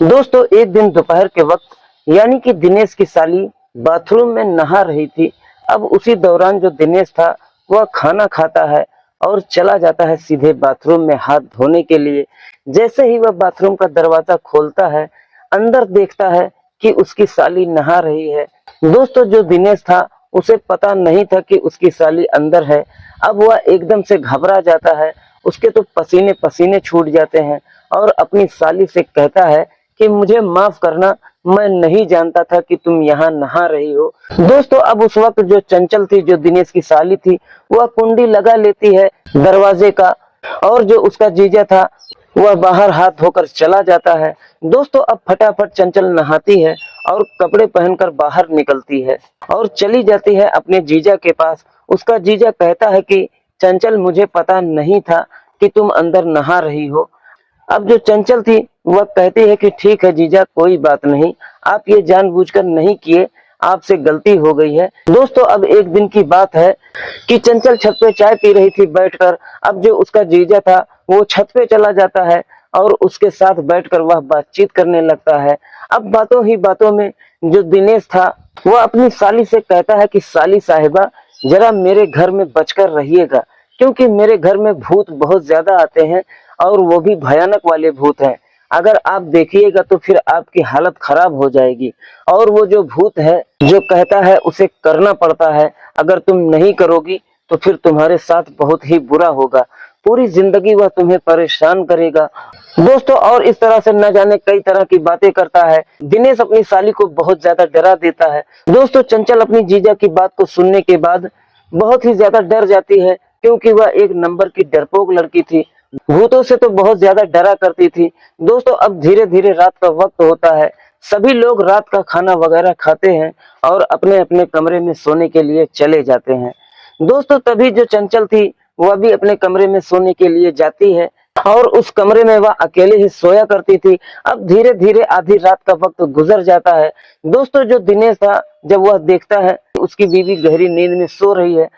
दोस्तों एक दिन दोपहर के वक्त यानी कि दिनेश की साली बाथरूम में नहा रही थी। अब उसी दौरान जो दिनेश था वह खाना खाता है और चला जाता है सीधे बाथरूम में हाथ धोने के लिए। जैसे ही वह बाथरूम का दरवाजा खोलता है, अंदर देखता है कि उसकी साली नहा रही है। दोस्तों जो दिनेश था उसे पता नहीं था कि उसकी साली अंदर है। अब वह एकदम से घबरा जाता है, उसके तो पसीने पसीने छूट जाते हैं और अपनी साली से कहता है कि मुझे माफ करना, मैं नहीं जानता था कि तुम यहाँ नहा रही हो। दोस्तों अब उस वक्त जो चंचल थी, जो दिनेश की साली थी, वह कुंडी लगा लेती है दरवाजे का और जो उसका जीजा था वह बाहर हाथ धोकर चला जाता है। दोस्तों अब फटाफट चंचल नहाती है और कपड़े पहनकर बाहर निकलती है और चली जाती है अपने जीजा के पास। उसका जीजा कहता है कि चंचल, मुझे पता नहीं था कि तुम अंदर नहा रही हो। अब जो चंचल थी वह कहती है कि ठीक है जीजा, कोई बात नहीं, आप ये जानबूझकर नहीं किए, आपसे गलती हो गई है। दोस्तों अब एक दिन की बात है कि चंचल छत पे चाय पी रही थी बैठकर। अब जो उसका जीजा था वो छत पे चला जाता है और उसके साथ बैठकर वह बातचीत करने लगता है। अब बातों ही बातों में जो दिनेश था वह अपनी साली से कहता है कि साली साहिबा, जरा मेरे घर में बचकर रहिएगा, क्योंकि मेरे घर में भूत बहुत ज्यादा आते हैं और वो भी भयानक वाले भूत हैं। अगर आप देखिएगा तो फिर आपकी हालत खराब हो जाएगी। और वो जो भूत है जो कहता है उसे करना पड़ता है, अगर तुम नहीं करोगी तो फिर तुम्हारे साथ बहुत ही बुरा होगा, पूरी जिंदगी वह तुम्हें परेशान करेगा। दोस्तों और इस तरह से न जाने कई तरह की बातें करता है। दिनेश अपनी साली को बहुत ज्यादा डरा देता है। दोस्तों चंचल अपनी जीजा की बात को सुनने के बाद बहुत ही ज्यादा डर जाती है, क्योंकि वह एक नंबर की डरपोक लड़की थी, भूतों से तो बहुत ज्यादा डरा करती थी। दोस्तों अब धीरे धीरे रात का वक्त होता है, सभी लोग रात का खाना वगैरह खाते हैं और अपने अपने कमरे में सोने के लिए चले जाते हैं। दोस्तों तभी जो चंचल थी वह भी अपने कमरे में सोने के लिए जाती है और उस कमरे में वह अकेले ही सोया करती थी। अब धीरे धीरे आधी रात का वक्त गुजर जाता है। दोस्तों जो दिनेश था, जब वह देखता है उसकी बीवी गहरी नींद में सो रही है,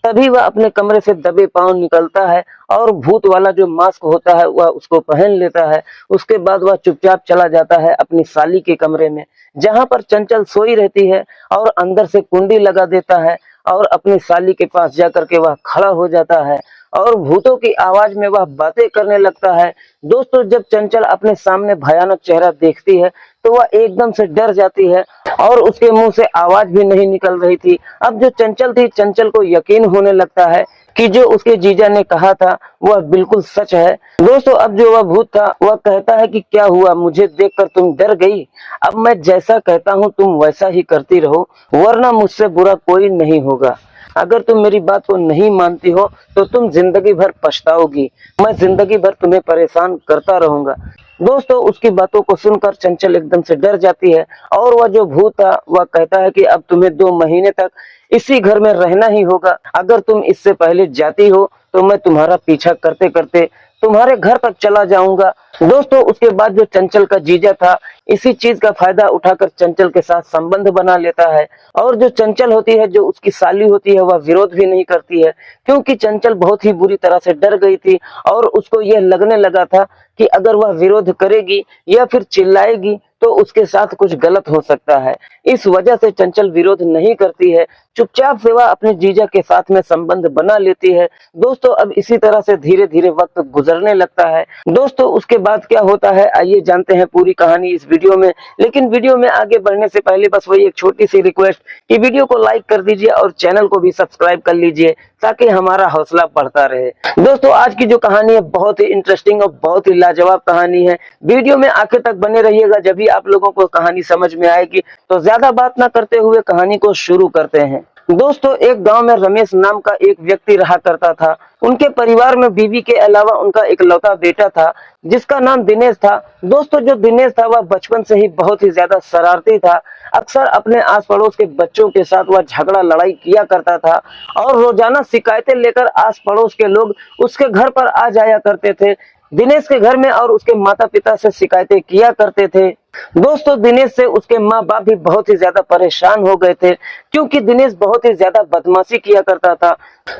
तभी वह अपने कमरे से दबे पांव निकलता है और भूत वाला जो मास्क होता है वह उसको पहन लेता है। उसके बाद वह चुपचाप चला जाता है अपनी साली के कमरे में, जहां पर चंचल सोई रहती है, और अंदर से कुंडी लगा देता है और अपनी साली के पास जाकर के वह खड़ा हो जाता है और भूतों की आवाज में वह बातें करने लगता है। दोस्तों जब चंचल अपने सामने भयानक चेहरा देखती है तो वह एकदम से डर जाती है और उसके मुंह से आवाज भी नहीं निकल रही थी। अब जो चंचल थी, चंचल को यकीन होने लगता है कि जो उसके जीजा ने कहा था वह बिल्कुल सच है। दोस्तों अब जो वह भूत था वह कहता है कि क्या हुआ, मुझे देखकर तुम डर गई? अब मैं जैसा कहता हूँ तुम वैसा ही करती रहो, वरना मुझसे बुरा कोई नहीं होगा। अगर तुम मेरी बात को नहीं मानती हो तो तुम जिंदगी भर पछताओगी, मैं जिंदगी भर तुम्हें परेशान करता रहूंगा। दोस्तों उसकी बातों को सुनकर चंचल एकदम से डर जाती है और वह जो भूत था वह कहता है कि अब तुम्हें 2 महीने तक इसी घर में रहना ही होगा। अगर तुम इससे पहले जाती हो तो मैं तुम्हारा पीछा करते करते तुम्हारे घर तक चला जाऊंगा। दोस्तों उसके बाद जो चंचल का जीजा था इसी चीज का फायदा उठाकर चंचल के साथ संबंध बना लेता है, और जो चंचल होती है, जो उसकी साली होती है, वह विरोध भी नहीं करती है, क्योंकि चंचल बहुत ही बुरी तरह से डर गई थी और उसको यह लगने लगा था कि अगर वह विरोध करेगी या फिर चिल्लाएगी तो उसके साथ कुछ गलत हो सकता है। इस वजह से चंचल विरोध नहीं करती है, चुपचाप से वह अपने जीजा के साथ में संबंध बना लेती है। दोस्तों अब इसी तरह से धीरे धीरे वक्त गुजरने लगता है। दोस्तों उसके बाद क्या होता है आइए जानते हैं पूरी कहानी इस वीडियो में। लेकिन वीडियो में आगे बढ़ने से पहले बस वही एक छोटी सी रिक्वेस्ट कि वीडियो को लाइक कर दीजिए और चैनल को भी सब्सक्राइब कर लीजिए ताकि हमारा हौसला बढ़ता रहे। दोस्तों आज की जो कहानी है बहुत ही इंटरेस्टिंग और बहुत ही लाजवाब कहानी है। वीडियो में आखिर तक बने रहिएगा, जब भी आप लोगों को कहानी समझ में आएगी। तो ज्यादा बात ना करते हुए कहानी को शुरू करते हैं। दोस्तों एक गांव में रमेश नाम का एक व्यक्ति रहा करता था। उनके परिवार में बीवी के अलावा उनका इकलौता बेटा था जिसका नाम दिनेश था। दोस्तों जो दिनेश था वह बचपन से ही बहुत ही ज्यादा शरारती था। अक्सर अपने आस पड़ोस के बच्चों के साथ वह झगड़ा लड़ाई किया करता था और रोजाना शिकायतें लेकर आस पड़ोस के लोग उसके घर पर आ जाया करते थे। दिनेश के घर में और उसके माता पिता से शिकायतें किया करते थे दोस्तों दिनेश से उसके माँ बाप भी बहुत ही ज्यादा परेशान हो गए थे, क्योंकि दिनेश बहुत ही ज्यादा बदमाशी किया करता था।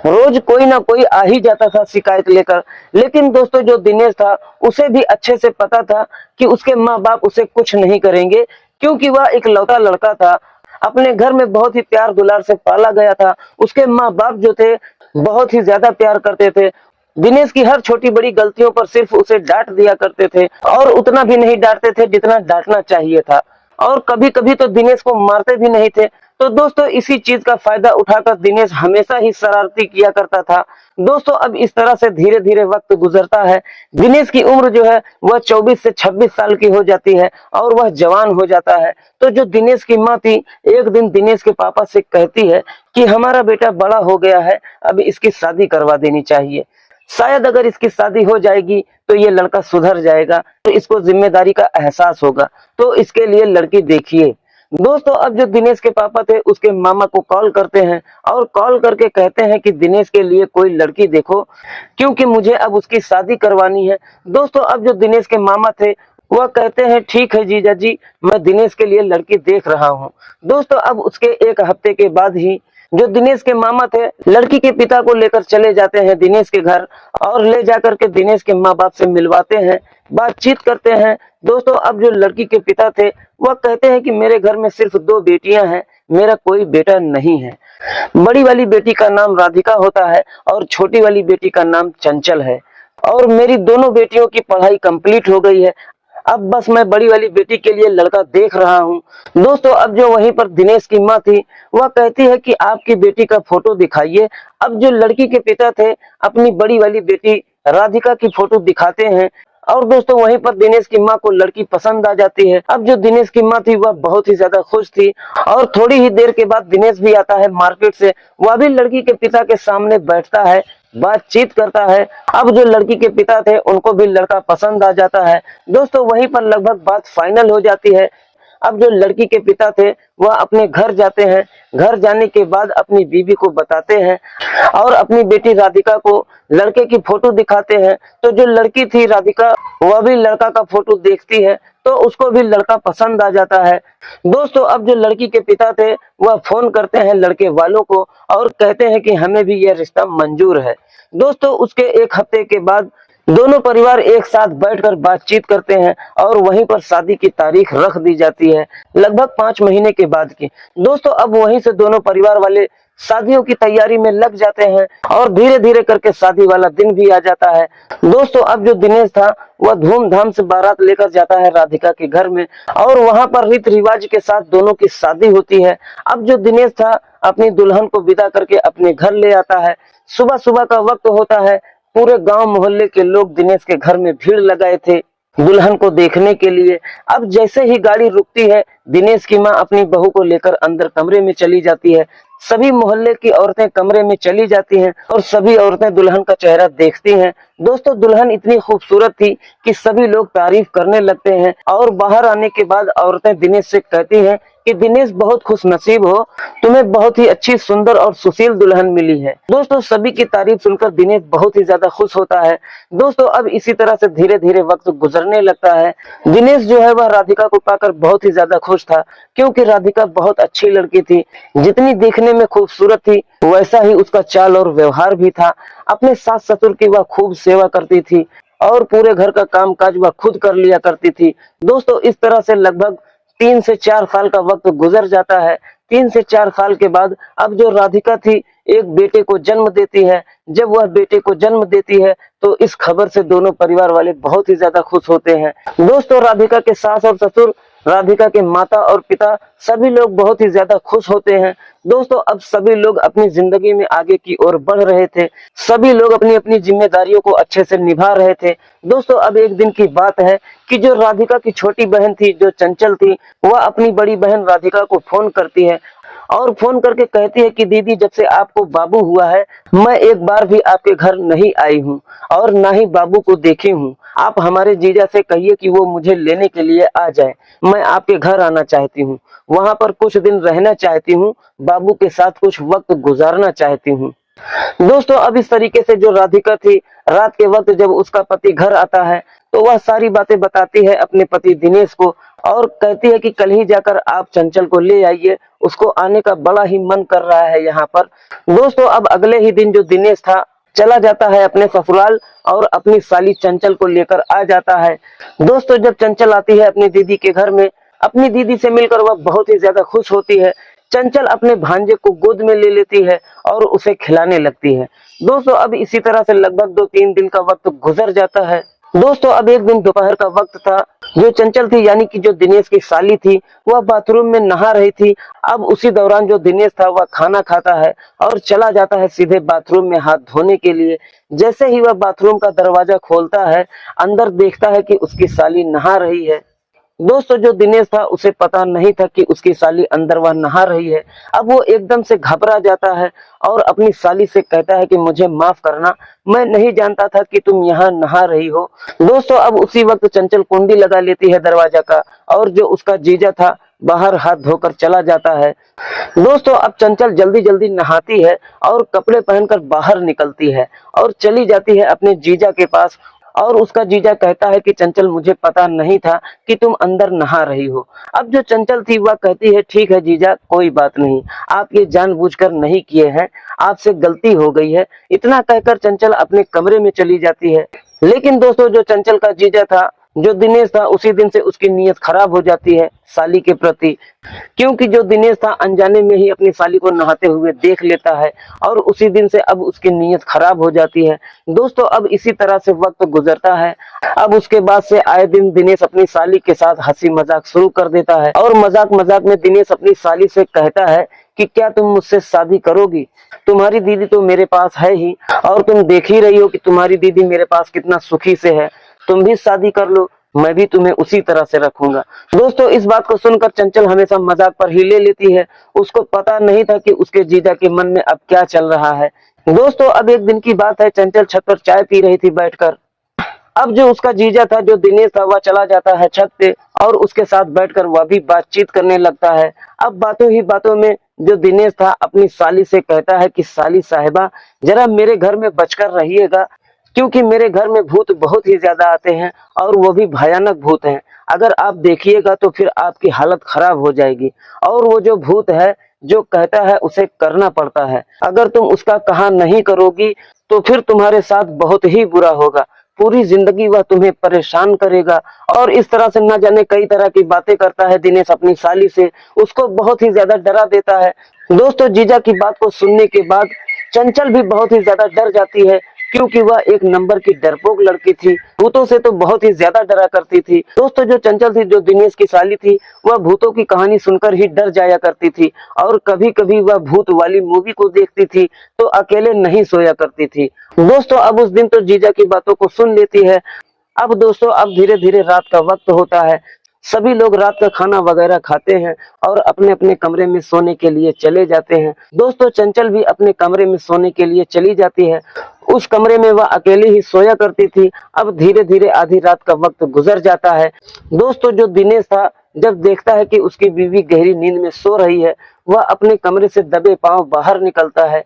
रोज कोई ना कोई आ ही जाता था शिकायत लेकर। लेकिन दोस्तों जो दिनेश था उसे भी अच्छे से पता था कि उसके माँ बाप उसे कुछ नहीं करेंगे, क्योंकि वह एक लौता लड़का था। अपने घर में बहुत ही प्यार दुलार से पाला गया था। उसके माँ बाप जो थे बहुत ही ज्यादा प्यार करते थे। दिनेश की हर छोटी बड़ी गलतियों पर सिर्फ उसे डांट दिया करते थे, और उतना भी नहीं डांटते थे जितना डांटना चाहिए था। और कभी कभी तो दिनेश को मारते भी नहीं थे। तो दोस्तों इसी चीज का फायदा उठाकर दिनेश हमेशा ही शरारती किया करता था। दोस्तों अब इस तरह से धीरे धीरे वक्त गुजरता है। दिनेश की उम्र जो है वह 24 से 26 साल की हो जाती है और वह जवान हो जाता है। तो जो दिनेश की माँ थी एक दिन दिनेश के पापा से कहती है कि हमारा बेटा बड़ा हो गया है, अब इसकी शादी करवा देनी चाहिए। शायद अगर इसकी शादी हो जाएगी तो ये लड़का सुधर जाएगा, तो इसको जिम्मेदारी का एहसास होगा, तो इसके लिए लड़की देखिए। दोस्तों अब जो दिनेश के पापा थे उसके मामा को कॉल करते हैं और कॉल करके कहते हैं कि दिनेश के लिए कोई लड़की देखो, क्योंकि मुझे अब उसकी शादी करवानी है। दोस्तों अब जो दिनेश के मामा थे वह कहते हैं ठीक है जीजा जी, मैं दिनेश के लिए लड़की देख रहा हूँ। दोस्तों अब उसके एक हफ्ते के बाद ही जो दिनेश के मामा थे लड़की के पिता को लेकर चले जाते हैं दिनेश के घर, और ले जाकर के दिनेश के माँ बाप से मिलवाते हैं, बातचीत करते हैं। दोस्तों अब जो लड़की के पिता थे वह कहते हैं कि मेरे घर में सिर्फ 2 बेटियां हैं, मेरा कोई बेटा नहीं है। बड़ी वाली बेटी का नाम राधिका होता है और छोटी वाली बेटी का नाम चंचल है, और मेरी दोनों बेटियों की पढ़ाई कंप्लीट हो गई है। अब बस मैं बड़ी वाली बेटी के लिए लड़का देख रहा हूँ। दोस्तों अब जो वहीं पर दिनेश की माँ थी वह कहती है कि आपकी बेटी का फोटो दिखाइए। अब जो लड़की के पिता थे अपनी बड़ी वाली बेटी राधिका की फोटो दिखाते हैं, और दोस्तों वहीं पर दिनेश की माँ को लड़की पसंद आ जाती है। अब जो दिनेश की माँ थी वह बहुत ही ज्यादा खुश थी, और थोड़ी ही देर के बाद दिनेश भी आता है मार्केट से। वह भी लड़की के पिता के सामने बैठता है, बातचीत करता है। अब जो लड़की के पिता थे उनको भी लड़का पसंद आ जाता है। दोस्तों वहीं पर लगभग बात फाइनल हो जाती है। अब जो लड़की के पिता थे वह अपने घर जाते हैं। घर जाने के बाद अपनी बीवी को बताते हैं और अपनी बेटी राधिका को लड़के की फोटो दिखाते हैं। तो जो लड़की थी राधिका वह भी लड़का का फोटो देखती है, तो उसको भी लड़का पसंद आ जाता है। दोस्तों अब जो लड़की के पिता थे वह फोन करते हैं लड़के वालों को और कहते हैं कि हमें भी यह रिश्ता मंजूर है। दोस्तों उसके एक हफ्ते के बाद दोनों परिवार एक साथ बैठकर बातचीत करते हैं और वहीं पर शादी की तारीख रख दी जाती है, लगभग 5 महीने के बाद की। दोस्तों अब वहीं से दोनों परिवार वाले शादियों की तैयारी में लग जाते हैं और धीरे धीरे करके शादी वाला दिन भी आ जाता है। दोस्तों अब जो दिनेश था वह धूमधाम से बारात लेकर जाता है राधिका के घर में, और वहां पर रीति रिवाज के साथ दोनों की शादी होती है। अब जो दिनेश था अपनी दुल्हन को विदा करके अपने घर ले आता है। सुबह सुबह का वक्त होता है। पूरे गांव मोहल्ले के लोग दिनेश के घर में भीड़ लगाए थे दुल्हन को देखने के लिए। अब जैसे ही गाड़ी रुकती है दिनेश की माँ अपनी बहू को लेकर अंदर कमरे में चली जाती है। सभी मोहल्ले की औरतें कमरे में चली जाती हैं और सभी औरतें दुल्हन का चेहरा देखती हैं। दोस्तों दुल्हन इतनी खूबसूरत थी कि सभी लोग तारीफ करने लगते हैं, और बाहर आने के बाद औरतें दिनेश से कहती हैं कि दिनेश बहुत खुश नसीब हो, तुम्हें बहुत ही अच्छी सुंदर और सुशील दुल्हन मिली है। दोस्तों सभी की तारीफ सुनकर दिनेश बहुत ही ज्यादा खुश होता है। दोस्तों अब इसी तरह से धीरे धीरे वक्त गुजरने लगता है। दिनेश जो है वह राधिका को पाकर बहुत ही ज्यादा खुश था, क्योंकि राधिका बहुत अच्छी लड़की थी। जितनी देखने में खूबसूरत थी वैसा ही उसका चाल और व्यवहार भी था। अपने सास ससुर की वह खूब सेवा करती थी और पूरे घर का काम काज वह खुद कर लिया करती थी। दोस्तों इस तरह से लगभग 3 से 4 साल का वक्त गुजर जाता है। 3 से 4 साल के बाद अब जो राधिका थी एक बेटे को जन्म देती है। जब वह बेटे को जन्म देती है तो इस खबर से दोनों परिवार वाले बहुत ही ज्यादा खुश होते हैं। दोस्तों राधिका के सास और ससुर, राधिका के माता और पिता सभी लोग बहुत ही ज्यादा खुश होते हैं। दोस्तों अब सभी लोग अपनी जिंदगी में आगे की ओर बढ़ रहे थे। सभी लोग अपनी अपनी जिम्मेदारियों को अच्छे से निभा रहे थे। दोस्तों अब एक दिन की बात है कि जो राधिका की छोटी बहन थी, जो चंचल थी, वह अपनी बड़ी बहन राधिका को फोन करती है और फोन करके कहती है कि दीदी जब से आपको बाबू हुआ है मैं एक बार भी आपके घर नहीं आई हूँ और ना ही बाबू को देखी हूँ। आप हमारे जीजा से कहिए कि वो मुझे लेने के लिए आ जाए। मैं आपके घर आना चाहती हूँ, वहां पर कुछ दिन रहना चाहती हूँ, बाबू के साथ कुछ वक्त गुजारना चाहती हूँ। दोस्तों अब इस तरीके से जो राधिका थी रात के वक्त जब उसका पति घर आता है तो वह सारी बातें बताती है अपने पति दिनेश को और कहती है कि कल ही जाकर आप चंचल को ले आइए, उसको आने का बड़ा ही मन कर रहा है यहाँ पर। दोस्तों अब अगले ही दिन जो दिनेश था चला जाता है अपने ससुराल और अपनी साली चंचल को लेकर आ जाता है। दोस्तों जब चंचल आती है अपनी दीदी के घर में, अपनी दीदी से मिलकर वह बहुत ही ज्यादा खुश होती है। चंचल अपने भांजे को गोद में ले लेती है और उसे खिलाने लगती है। दोस्तों अब इसी तरह से लगभग 2-3 दिन का वक्त गुजर जाता है। दोस्तों अब एक दिन दोपहर का वक्त था, जो चंचल थी यानी कि जो दिनेश की साली थी वह बाथरूम में नहा रही थी। अब उसी दौरान जो दिनेश था वह खाना खाता है और चला जाता है सीधे बाथरूम में हाथ धोने के लिए। जैसे ही वह बाथरूम का दरवाजा खोलता है, अंदर देखता है कि उसकी साली नहा रही है। दोस्तों जो दिनेश था उसे पता नहीं था कि उसकी साली अंदर वह नहा रही है। अब वो एकदम से घबरा जाता है और अपनी साली से कहता है कि मुझे माफ करना, मैं नहीं जानता था कि तुम यहाँ नहा रही हो। दोस्तों अब उसी वक्त चंचल कुंडी लगा लेती है दरवाजा का और जो उसका जीजा था बाहर हाथ धोकर चला जाता है। दोस्तों अब चंचल जल्दी जल्दी नहाती है और कपड़े पहनकर बाहर निकलती है और चली जाती है अपने जीजा के पास और उसका जीजा कहता है कि चंचल मुझे पता नहीं था कि तुम अंदर नहा रही हो। अब जो चंचल थी वह कहती है ठीक है जीजा, कोई बात नहीं, आप ये जानबूझकर नहीं किए हैं, आपसे गलती हो गई है। इतना कहकर चंचल अपने कमरे में चली जाती है। लेकिन दोस्तों जो चंचल का जीजा था, जो दिनेश था, उसी दिन से उसकी नीयत खराब हो जाती है साली के प्रति, क्योंकि जो दिनेश था अनजाने में ही अपनी साली को नहाते हुए देख लेता है और उसी दिन से अब उसकी नीयत खराब हो जाती है। दोस्तों अब इसी तरह से वक्त गुजरता है। अब उसके बाद से आए दिन दिनेश अपनी साली के साथ हंसी मजाक शुरू कर देता है और मजाक मजाक में दिनेश अपनी साली से कहता है कि क्या तुम मुझसे शादी करोगी? तुम्हारी दीदी तो मेरे पास है ही और तुम देख ही रही हो कि तुम्हारी दीदी मेरे पास कितना सुखी से है, तुम भी शादी कर लो, मैं भी तुम्हें उसी तरह से रखूंगा। दोस्तों इस बात को सुनकर चंचल हमेशा मजाक पर ही ले लेती है। उसको पता नहीं था कि उसके जीजा के मन में अब क्या चल रहा है। दोस्तों अब एक दिन की बात है, चंचल छत पर चाय पी रही थी बैठकर। अब जो उसका जीजा था, जो दिनेश था, वह चला जाता है छत पे और उसके साथ बैठकर वह भी बातचीत करने लगता है। अब बातों ही बातों में जो दिनेश था अपनी साली से कहता है कि साली साहिबा जरा मेरे घर में बचकर रहिएगा, क्योंकि मेरे घर में भूत बहुत ही ज्यादा आते हैं और वो भी भयानक भूत हैं। अगर आप देखिएगा तो फिर आपकी हालत खराब हो जाएगी और वो जो भूत है जो कहता है उसे करना पड़ता है। अगर तुम उसका कहा नहीं करोगी तो फिर तुम्हारे साथ बहुत ही बुरा होगा, पूरी जिंदगी वह तुम्हें परेशान करेगा। और इस तरह से न जाने कई तरह की बातें करता है दिनेश अपनी साली से, उसको बहुत ही ज्यादा डरा देता है। दोस्तों जीजा की बात को सुनने के बाद चंचल भी बहुत ही ज्यादा डर जाती है, क्योंकि वह एक नंबर की डरपोक लड़की थी, भूतों से तो बहुत ही ज्यादा डरा करती थी। दोस्तों जो चंचल थी, जो दिनेश की साली थी, वह भूतों की कहानी सुनकर ही डर जाया करती थी और कभी कभी वह भूत वाली मूवी को देखती थी तो अकेले नहीं सोया करती थी। दोस्तों अब उस दिन तो जीजा की बातों को सुन लेती है। अब दोस्तों अब धीरे धीरे रात का वक्त होता है, सभी लोग रात का खाना वगैरह खाते हैं और अपने अपने कमरे में सोने के लिए चले जाते हैं। दोस्तों चंचल भी अपने कमरे में सोने के लिए चली जाती है। उस कमरे में वह अकेली ही सोया करती थी। अब धीरे धीरे आधी रात का वक्त गुजर जाता है। दोस्तों जो दिनेश था, जब देखता है कि उसकी बीवी गहरी नींद में सो रही है, वह अपने कमरे से दबे पांव बाहर निकलता है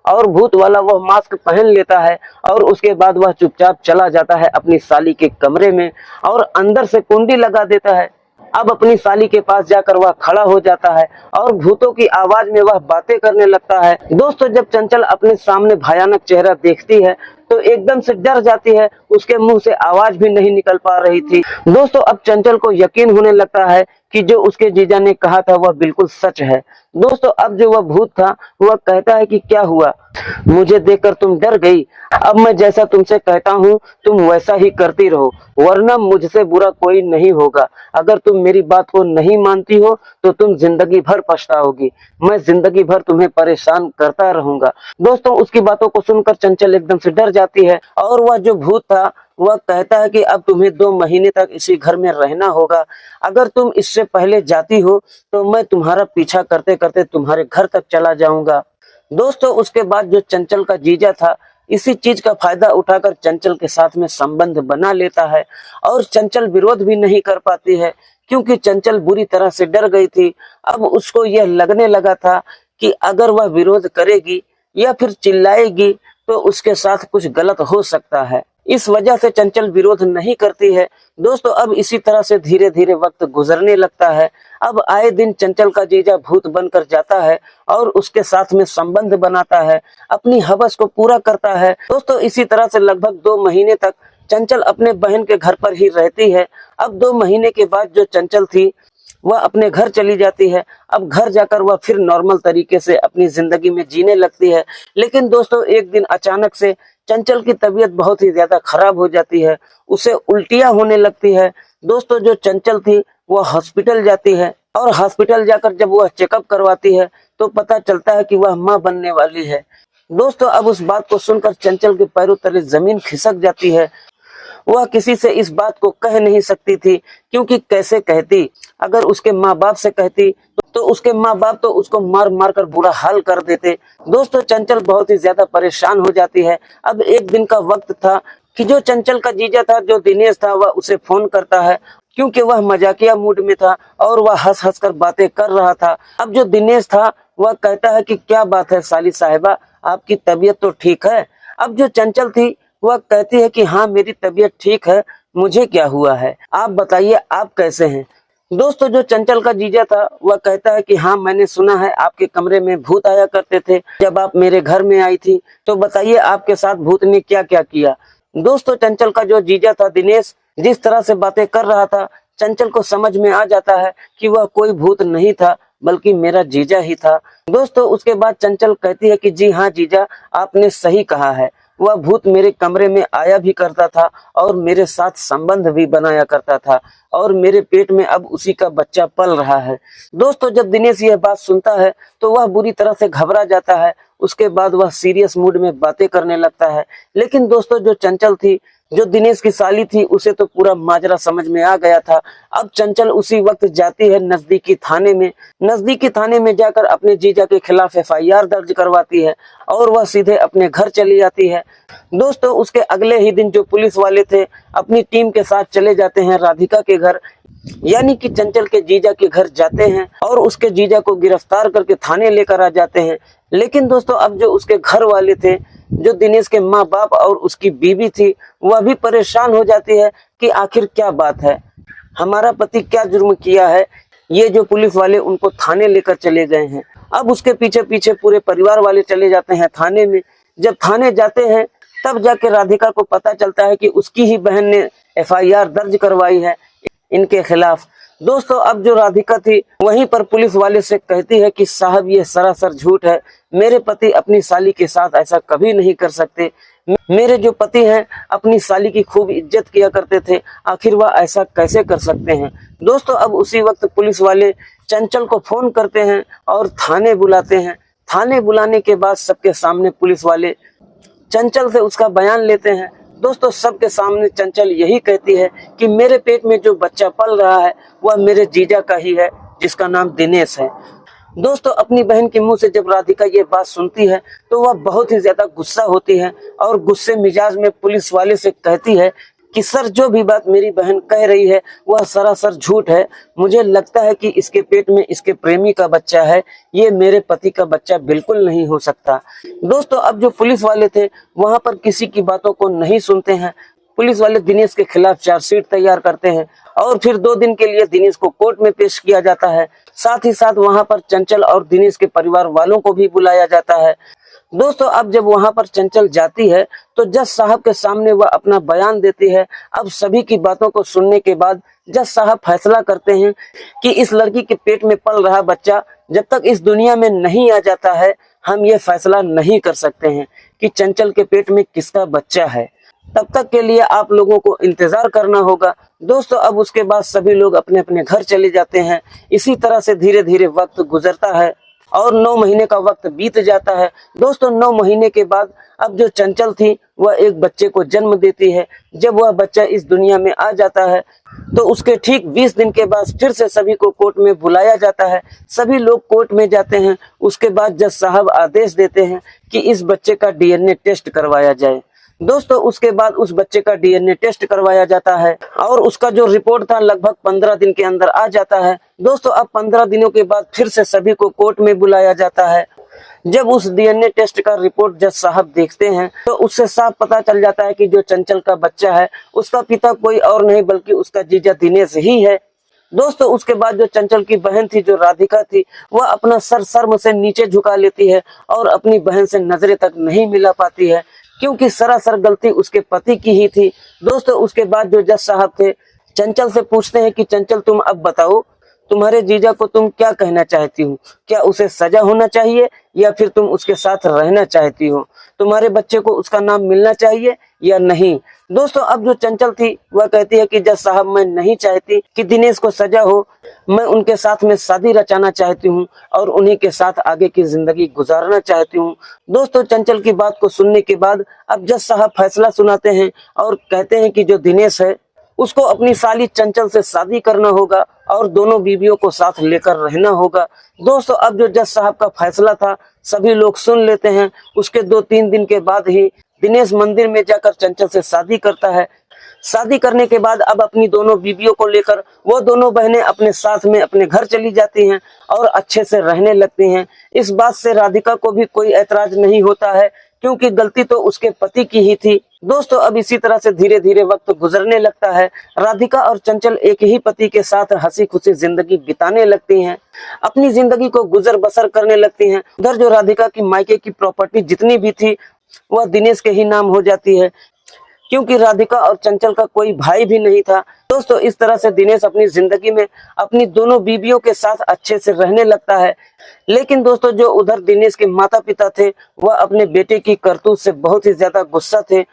और भूत वाला वह मास्क पहन लेता है और उसके बाद वह चुपचाप चला जाता है अपनी साली के कमरे में और अंदर से कुंडी लगा देता है। अब अपनी साली के पास जाकर वह खड़ा हो जाता है और भूतों की आवाज में वह बातें करने लगता है। दोस्तों जब चंचल अपने सामने भयानक चेहरा देखती है तो एकदम से डर जाती है, उसके मुंह से आवाज भी नहीं निकल पा रही थी। दोस्तों अब चंचल को यकीन होने लगता है कि जो उसके जीजा ने कहा था वह बिल्कुल सच है। दोस्तों अब जो वह भूत था वह कहता है कि क्या हुआ, मुझे देखकर तुम डर गई? अब मैं जैसा तुमसे कहता हूँ तुम वैसा ही करती रहो, वरना मुझसे बुरा कोई नहीं होगा। अगर तुम मेरी बात को नहीं मानती हो तो तुम जिंदगी भर पछताओगी, मैं जिंदगी भर तुम्हें परेशान करता रहूंगा। दोस्तों उसकी बातों को सुनकर चंचल एकदम से डर जाती है और वह जो भूत था वह कहता है कि अब तुम्हें 2 महीने तक इसी घर में रहना होगा। अगर तुम इससे पहले जाती हो तो मैं तुम्हारा पीछा करते करते तुम्हारे घर तक चला जाऊंगा। दोस्तों उसके बाद जो चंचल का जीजा था इसी चीज का फायदा उठाकर चंचल के साथ में संबंध बना लेता है और चंचल विरोध भी नहीं कर पाती है, क्योंकि चंचल बुरी तरह से डर गई थी। अब उसको यह लगने लगा था कि अगर वह विरोध करेगी या फिर चिल्लाएगी तो उसके साथ कुछ गलत हो सकता है। इस वजह से चंचल विरोध नहीं करती है। दोस्तों अब इसी तरह से धीरे धीरे वक्त गुजरने लगता है। अब आए दिन चंचल का जीजा भूत बनकर जाता है और उसके साथ में संबंध बनाता है, अपनी हवस को पूरा करता है। दोस्तों इसी तरह से लगभग 2 महीने तक चंचल अपने बहन के घर पर ही रहती है। अब 2 महीने के बाद जो चंचल थी वह अपने घर चली जाती है। अब घर जाकर वह फिर नॉर्मल तरीके से अपनी जिंदगी में जीने लगती है। लेकिन दोस्तों एक दिन अचानक से चंचल की तबीयत बहुत ही ज्यादा खराब हो जाती है, उसे उल्टियां होने लगती है। दोस्तों जो चंचल थी वह हॉस्पिटल जाती है और हॉस्पिटल जाकर जब वह चेकअप करवाती है तो पता चलता है कि वह मां बनने वाली है। दोस्तों अब उस बात को सुनकर चंचल के पैरों तले जमीन खिसक जाती है। वह किसी से इस बात को कह नहीं सकती थी, क्योंकि कैसे कहती, अगर उसके माँ बाप से कहती तो उसके माँ बाप तो उसको मार मार कर बुरा हाल कर देते। दोस्तों चंचल बहुत ही ज्यादा परेशान हो जाती है। अब एक दिन का वक्त था कि जो चंचल का जीजा था, जो दिनेश था, वह उसे फोन करता है, क्योंकि वह मजाकिया मूड में था और वह हंस हंस कर बातें कर रहा था। अब जो दिनेश था वह कहता है कि क्या बात है साली साहिबा, आपकी तबीयत तो ठीक है। अब जो चंचल थी वह कहती है कि हाँ मेरी तबीयत ठीक है, मुझे क्या हुआ है, आप बताइए आप कैसे हैं। दोस्तों जो चंचल का जीजा था वह कहता है कि हाँ मैंने सुना है आपके कमरे में भूत आया करते थे जब आप मेरे घर में आई थी, तो बताइए आपके साथ भूत ने क्या क्या किया। दोस्तों चंचल का जो जीजा था दिनेश जिस तरह से बातें कर रहा था, चंचल को समझ में आ जाता है कि वह कोई भूत नहीं था बल्कि मेरा जीजा ही था। दोस्तों उसके बाद चंचल कहती है कि जी हाँ जीजा, आपने सही कहा है, वह भूत मेरे कमरे में आया भी करता था और मेरे साथ संबंध भी बनाया करता था और मेरे पेट में अब उसी का बच्चा पल रहा है। दोस्तों जब दिनेश यह बात सुनता है तो वह बुरी तरह से घबरा जाता है। उसके बाद वह सीरियस मूड में बातें करने लगता है। लेकिन दोस्तों जो चंचल थी, जो दिनेश की साली थी, उसे तो पूरा माजरा समझ में आ गया था। अब चंचल उसी वक्त जाती है नजदीकी थाने में जाकर अपने जीजा के खिलाफ FIR दर्ज करवाती है और वह सीधे अपने घर चली जाती है। दोस्तों उसके अगले ही दिन जो पुलिस वाले थे अपनी टीम के साथ चले जाते हैं राधिका के घर, यानी कि चंचल के जीजा के घर जाते हैं और उसके जीजा को गिरफ्तार करके थाने लेकर आ जाते हैं। लेकिन दोस्तों अब जो उसके घर वाले थे, जो दिनेश के माँ बाप और उसकी बीवी थी, वह भी परेशान हो जाती है कि आखिर क्या बात है, हमारा पति क्या जुर्म किया है, ये जो पुलिस वाले उनको थाने लेकर चले गए हैं। अब उसके पीछे पीछे पूरे परिवार वाले चले जाते हैं थाने में। जब थाने जाते हैं तब जाके राधिका को पता चलता है कि उसकी ही बहन ने FIR दर्ज करवाई है इनके खिलाफ। दोस्तों अब जो राधिका थी वहीं पर पुलिस वाले से कहती है कि साहब ये सरासर झूठ है, मेरे पति अपनी साली के साथ ऐसा कभी नहीं कर सकते, मेरे जो पति हैं अपनी साली की खूब इज्जत किया करते थे, आखिर वह ऐसा कैसे कर सकते हैं। दोस्तों अब उसी वक्त पुलिस वाले चंचल को फोन करते हैं और थाने बुलाते हैं। थाने बुलाने के बाद सबके सामने पुलिस वाले चंचल से उसका बयान लेते हैं। दोस्तों सबके सामने चंचल यही कहती है कि मेरे पेट में जो बच्चा पल रहा है वह मेरे जीजा का ही है, जिसका नाम दिनेश है। दोस्तों अपनी बहन के मुंह से जब राधिका ये बात सुनती है तो वह बहुत ही ज्यादा गुस्सा होती है और गुस्से मिजाज में पुलिस वाले से कहती है कि सर जो भी बात मेरी बहन कह रही है वह सरासर झूठ है, मुझे लगता है कि इसके पेट में इसके प्रेमी का बच्चा है, ये मेरे पति का बच्चा बिल्कुल नहीं हो सकता। दोस्तों अब जो पुलिस वाले थे वहां पर किसी की बातों को नहीं सुनते हैं। पुलिस वाले दिनेश के खिलाफ चार्जशीट तैयार करते हैं और फिर 2 दिन के लिए दिनेश को कोर्ट में पेश किया जाता है। साथ ही साथ वहां पर चंचल और दिनेश के परिवार वालों को भी बुलाया जाता है। दोस्तों अब जब वहां पर चंचल जाती है तो जज साहब के सामने वह अपना बयान देती है। अब सभी की बातों को सुनने के बाद जज साहब फैसला करते हैं कि इस लड़की के पेट में पल रहा बच्चा जब तक इस दुनिया में नहीं आ जाता है, हम ये फैसला नहीं कर सकते हैं कि चंचल के पेट में किसका बच्चा है। तब तक के लिए आप लोगों को इंतजार करना होगा। दोस्तों अब उसके बाद सभी लोग अपने अपने घर चले जाते हैं। इसी तरह से धीरे धीरे वक्त गुजरता है और 9 महीने का वक्त बीत जाता है। दोस्तों 9 महीने के बाद अब जो चंचल थी वह एक बच्चे को जन्म देती है। जब वह बच्चा इस दुनिया में आ जाता है तो उसके ठीक 20 दिन के बाद फिर से सभी को कोर्ट में बुलाया जाता है। सभी लोग कोर्ट में जाते हैं। उसके बाद जज साहब आदेश देते हैं कि इस बच्चे का DNA टेस्ट करवाया जाए। दोस्तों उसके बाद उस बच्चे का DNA टेस्ट करवाया जाता है और उसका जो रिपोर्ट था लगभग 15 दिन के अंदर आ जाता है। दोस्तों अब 15 दिनों के बाद फिर से सभी को कोर्ट में बुलाया जाता है। जब उस डीएनए टेस्ट का रिपोर्ट जज साहब देखते हैं तो उससे साफ पता चल जाता है कि जो चंचल का बच्चा है उसका पिता कोई और नहीं बल्कि उसका जीजा दिनेश ही है। दोस्तों उसके बाद जो चंचल की बहन थी, जो राधिका थी, वह अपना सर शर्म से नीचे झुका लेती है और अपनी बहन से नजरें तक नहीं मिला पाती है, क्योंकि सरासर गलती उसके पति की ही थी। दोस्तों उसके बाद जो जज साहब थे चंचल से पूछते हैं कि चंचल तुम अब बताओ, तुम्हारे जीजा को तुम क्या कहना चाहती हो? क्या उसे सजा होना चाहिए या फिर तुम उसके साथ रहना चाहती हो? तुम्हारे बच्चे को उसका नाम मिलना चाहिए या नहीं? दोस्तों अब जो चंचल थी वह कहती है कि जज साहब मैं नहीं चाहती कि दिनेश को सजा हो, मैं उनके साथ में शादी रचाना चाहती हूँ और उन्हीं के साथ आगे की जिंदगी गुजारना चाहती हूँ। दोस्तों चंचल की बात को सुनने के बाद अब जज साहब फैसला सुनाते हैं और कहते हैं कि जो दिनेश है उसको अपनी साली चंचल से शादी करना होगा और दोनों बीवियों को साथ लेकर रहना होगा। दोस्तों अब जो जज साहब का फैसला था सभी लोग सुन लेते हैं। उसके 2-3 दिन के बाद ही दिनेश मंदिर में जाकर चंचल से शादी करता है। शादी करने के बाद अब अपनी दोनों बीवियों को लेकर वो दोनों बहनें अपने साथ में अपने घर चली जाती हैं और अच्छे से रहने लगती हैं। इस बात से राधिका को भी कोई ऐतराज नहीं होता है, क्योंकि गलती तो उसके पति की ही थी। दोस्तों अब इसी तरह से धीरे धीरे वक्त गुजरने लगता है। राधिका और चंचल एक ही पति के साथ हंसी खुशी जिंदगी बिताने लगती हैं, अपनी जिंदगी को गुजर बसर करने लगती हैं। उधर जो राधिका की मायके की प्रॉपर्टी जितनी भी थी वह दिनेश के ही नाम हो जाती है, क्योंकि राधिका और चंचल का कोई भाई भी नहीं था। दोस्तों इस तरह से दिनेश अपनी जिंदगी में अपनी दोनों बीवियों के साथ अच्छे से रहने लगता है। लेकिन दोस्तों जो उधर दिनेश के माता पिता थे वह अपने बेटे की करतूत से बहुत ही ज्यादा गुस्सा थे।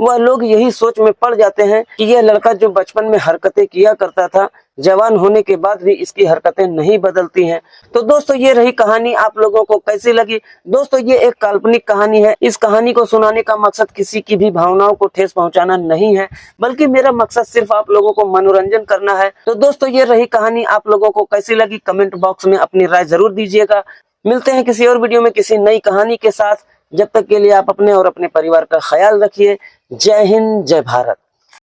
वह लोग यही सोच में पड़ जाते हैं कि यह लड़का जो बचपन में हरकतें किया करता था, जवान होने के बाद भी इसकी हरकतें नहीं बदलती हैं। तो दोस्तों ये रही कहानी, आप लोगों को कैसी लगी? दोस्तों ये एक काल्पनिक कहानी है। इस कहानी को सुनाने का मकसद किसी की भी भावनाओं को ठेस पहुंचाना नहीं है, बल्कि मेरा मकसद सिर्फ आप लोगों को मनोरंजन करना है। तो दोस्तों ये रही कहानी, आप लोगों को कैसी लगी कमेंट बॉक्स में अपनी राय जरूर दीजिएगा। मिलते हैं किसी और वीडियो में किसी नई कहानी के साथ। जब तक के लिए आप अपने और अपने परिवार का ख्याल रखिए। जय हिंद, जय भारत।